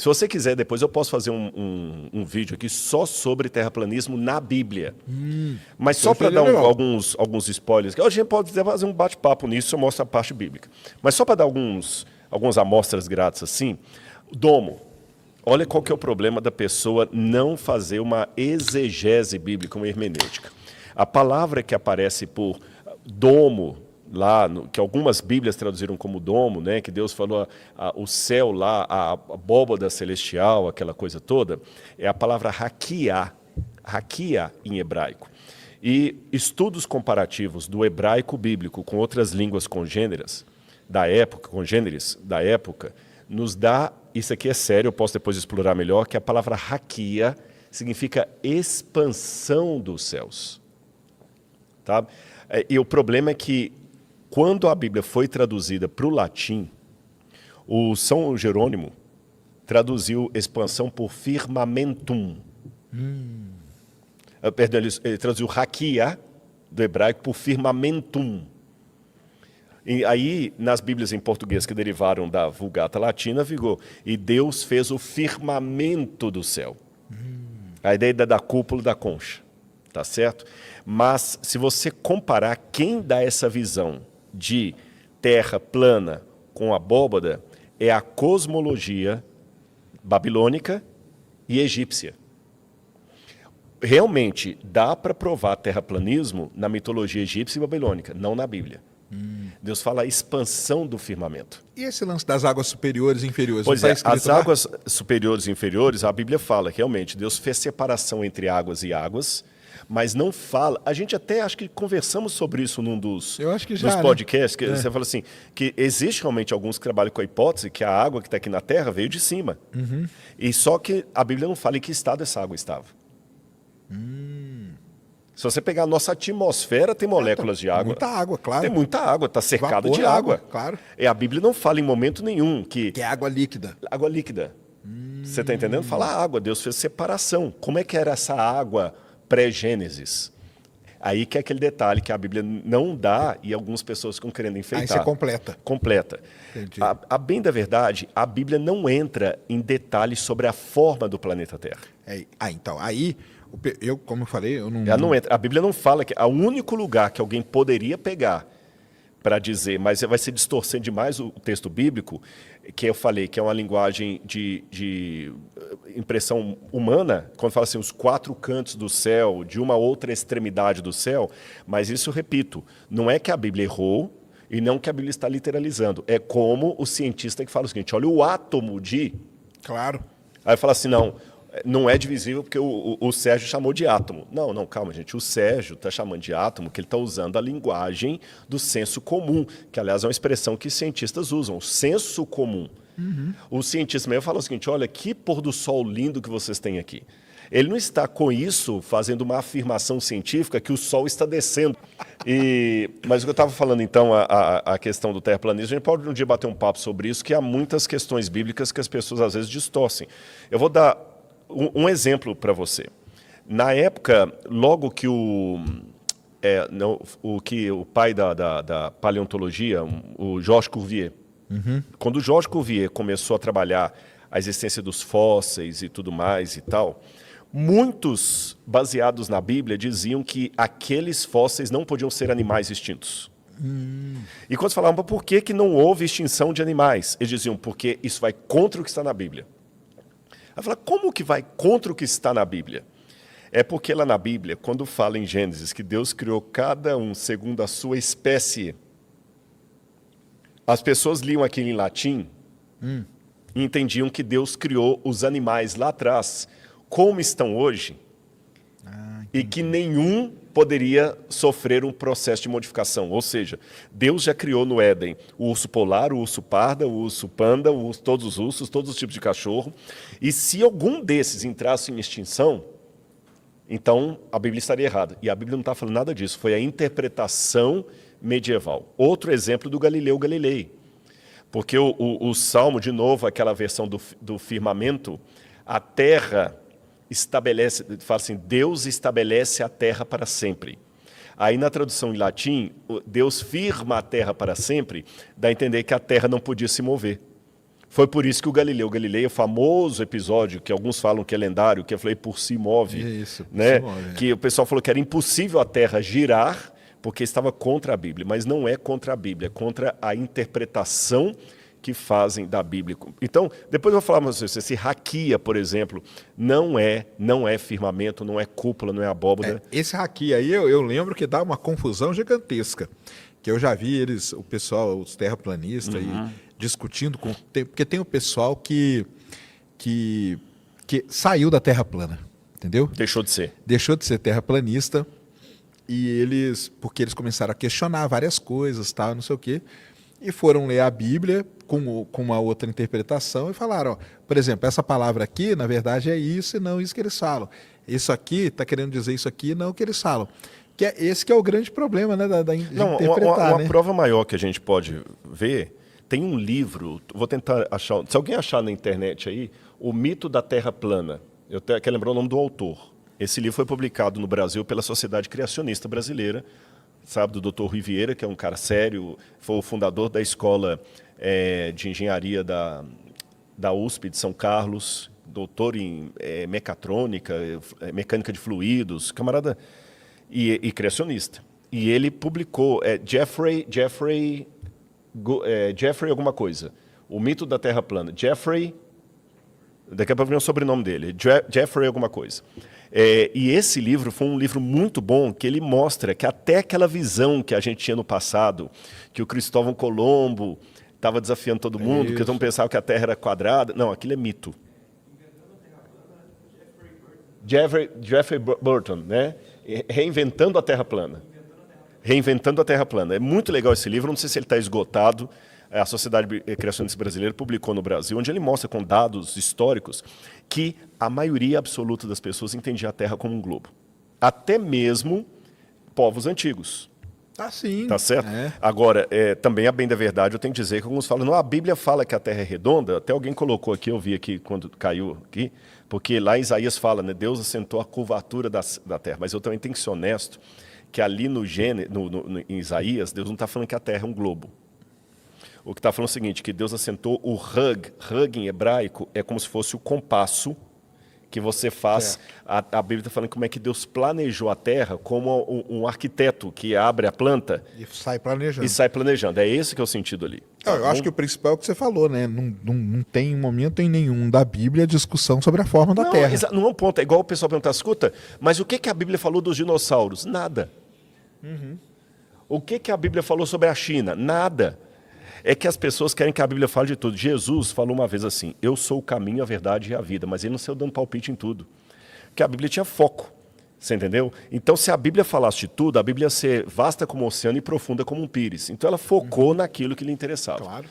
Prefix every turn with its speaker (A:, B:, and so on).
A: Se você quiser, depois eu posso fazer um vídeo aqui só sobre terraplanismo na Bíblia. Mas só para dar alguns spoilers, hoje a gente pode fazer um bate-papo nisso, eu mostro a parte bíblica. Mas só para dar algumas amostras grátis assim, domo. Olha qual que é o problema da pessoa não fazer uma exegese bíblica, uma hermenêutica. A palavra que aparece por domo, lá, que algumas Bíblias traduziram como domo, né, que Deus falou o céu lá, a abóbada celestial, aquela coisa toda, é a palavra rakia em hebraico. E estudos comparativos do hebraico bíblico com outras línguas congêneres da época, nos dá, isso aqui é sério, eu posso depois explorar melhor, que a palavra rakia significa expansão dos céus. Tá? E o problema é que quando a Bíblia foi traduzida para o latim, o São Jerônimo traduziu expansão por firmamentum. Perdão, ele traduziu rakia, do hebraico, por firmamentum. E aí, nas Bíblias em português que derivaram da Vulgata Latina, ficou, e Deus fez o firmamento do céu. A ideia da cúpula da concha, tá certo? Mas, se você comparar quem dá essa visão de terra plana com abóbada, é a cosmologia babilônica e egípcia. Realmente, dá para provar terraplanismo na mitologia egípcia e babilônica, não na Bíblia. Deus fala a expansão do firmamento.
B: E esse lance das águas superiores e inferiores?
A: Pois é, as águas superiores e inferiores, a Bíblia fala que realmente Deus fez separação entre águas e águas, mas não fala. A gente até acho que conversamos sobre isso num dos podcasts, que você fala assim, que existe realmente alguns que trabalham com a hipótese que a água que está aqui na Terra veio de cima. E só que a Bíblia não fala em que estado essa água estava. Se você pegar a nossa atmosfera, tem moléculas de água.
B: Muita água, claro.
A: Tem muita água, está cercado de água.
B: Claro.
A: E a Bíblia não fala em momento nenhum que
B: é água líquida.
A: Água líquida. Você está entendendo? Fala água, Deus fez separação. Como é que era essa água pré-Gênesis? Aí que é aquele detalhe que a Bíblia não dá e algumas pessoas ficam querendo enfeitar.
B: Aí você completa.
A: Completa.
B: Entendi.
A: A bem da verdade, a Bíblia não entra em detalhes sobre a forma do planeta Terra.
B: Então, aí... Eu, como eu falei, eu não...
A: A Bíblia não fala que o único lugar que alguém poderia pegar para dizer, mas vai ser distorcendo demais o texto bíblico, que eu falei que é uma linguagem de impressão humana, quando fala assim, os quatro cantos do céu, de uma outra extremidade do céu, mas isso, repito, não é que a Bíblia errou e não que a Bíblia está literalizando. É como o cientista que fala o seguinte, olha o átomo de...
B: Claro.
A: Aí fala assim, não é divisível porque o Sérgio chamou de átomo. Não, calma, gente. O Sérgio está chamando de átomo porque ele está usando a linguagem do senso comum, que, aliás, é uma expressão que cientistas usam, senso comum. O cientista mesmo fala o seguinte, olha, que pôr do sol lindo que vocês têm aqui. Ele não está, com isso, fazendo uma afirmação científica que o sol está descendo. Mas o que eu estava falando, então, a questão do terraplanismo, a gente pode um dia bater um papo sobre isso, que há muitas questões bíblicas que as pessoas, às vezes, distorcem. Eu vou dar um exemplo para você. Na época, logo que o pai da paleontologia, o Georges Cuvier, quando o Georges Cuvier começou a trabalhar a existência dos fósseis e tudo mais e tal, muitos, baseados na Bíblia, diziam que aqueles fósseis não podiam ser animais extintos. E quando falavam, por que não houve extinção de animais? Eles diziam, porque isso vai contra o que está na Bíblia. Aí fala, como que vai contra o que está na Bíblia? É porque lá na Bíblia, quando fala em Gênesis que Deus criou cada um segundo a sua espécie, as pessoas liam aquilo em latim e entendiam que Deus criou os animais lá atrás, como estão hoje, e que nenhum poderia sofrer um processo de modificação. Ou seja, Deus já criou no Éden o urso polar, o urso parda, o urso panda, todos os ursos, todos os tipos de cachorro. E se algum desses entrasse em extinção, então a Bíblia estaria errada. E a Bíblia não está falando nada disso. Foi a interpretação medieval. Outro exemplo do Galileu Galilei. Porque o Salmo, de novo, aquela versão do firmamento, a terra estabelece, fala assim, Deus estabelece a terra para sempre. Aí na tradução em latim, Deus firma a terra para sempre, dá a entender que a terra não podia se mover. Foi por isso que o Galileu, o famoso episódio, que alguns falam que é lendário, que eu falei por si move.
B: Isso, por
A: né?
B: si move,
A: Que o pessoal falou que era impossível a Terra girar, porque estava contra a Bíblia. Mas não é contra a Bíblia, é contra a interpretação que fazem da Bíblia. Então, depois eu vou falar para vocês, esse raquia, por exemplo, não é firmamento, não é cúpula, não é abóbora.
B: Esse raquia aí, eu lembro que dá uma confusão gigantesca. Que eu já vi o pessoal, os terraplanistas, aí, discutindo, porque tem o pessoal que saiu da Terra plana, entendeu?
A: Deixou de ser.
B: Deixou de ser terraplanista, porque eles começaram a questionar várias coisas, tal, não sei o quê, e foram ler a Bíblia com uma outra interpretação e falaram, ó, por exemplo, essa palavra aqui, na verdade, é isso e não isso que eles falam. Isso aqui está querendo dizer isso aqui e não o que eles falam. Esse que é o grande problema, né, de interpretar.
A: Uma prova maior que a gente pode ver, tem um livro, vou tentar achar, se alguém achar na internet aí, O Mito da Terra Plana. Eu quero lembrar o nome do autor. Esse livro foi publicado no Brasil pela Sociedade Criacionista Brasileira, sabe, do Dr. Rui Vieira, que é um cara sério, foi o fundador da escola de engenharia da USP de São Carlos, doutor em mecatrônica, mecânica de fluidos, camarada e criacionista. E ele publicou Jeffrey alguma coisa, O Mito da Terra Plana. Jeffrey, daqui a pouco vem o sobrenome dele, Jeffrey alguma coisa. E esse livro foi um livro muito bom, que ele mostra que até aquela visão que a gente tinha no passado, que o Cristóvão Colombo estava desafiando todo mundo, que todo mundo pensava que a Terra era quadrada. Não, aquilo é mito. Jeffrey Burton, né? Reinventando a Terra plana. Reinventando a Terra plana. É muito legal esse livro, não sei se ele está esgotado. A Sociedade Criacionista Brasileira publicou no Brasil, onde ele mostra com dados históricos que a maioria absoluta das pessoas entendia a Terra como um globo. Até mesmo povos antigos.
B: Ah, sim.
A: Tá certo? Agora, também, a bem da verdade, eu tenho que dizer que alguns falam, não, a Bíblia fala que a Terra é redonda, até alguém colocou aqui, eu vi aqui quando caiu aqui, porque lá em Isaías fala, né, Deus assentou a curvatura da Terra, mas eu também tenho que ser honesto, que ali em Isaías, Deus não está falando que a Terra é um globo. O que está falando é o seguinte, que Deus assentou o hug em hebraico é como se fosse o compasso que você faz. A Bíblia está falando como é que Deus planejou a terra como um arquiteto que abre a planta
B: e sai planejando.
A: É esse que é o sentido ali.
B: Eu acho que o principal é o que você falou, né? Não tem momento em nenhum da Bíblia discussão sobre a forma da Terra.
A: Não é um ponto. É igual o pessoal perguntar, escuta, mas o que a Bíblia falou dos dinossauros? Nada. O que a Bíblia falou sobre a China? Nada. É que as pessoas querem que a Bíblia fale de tudo. Jesus falou uma vez assim, eu sou o caminho, a verdade e a vida, mas ele não saiu dando palpite em tudo. Porque a Bíblia tinha foco, você entendeu? Então, se a Bíblia falasse de tudo, a Bíblia ia ser vasta como o oceano e profunda como um pires. Então, ela focou naquilo que lhe interessava.
B: Claro.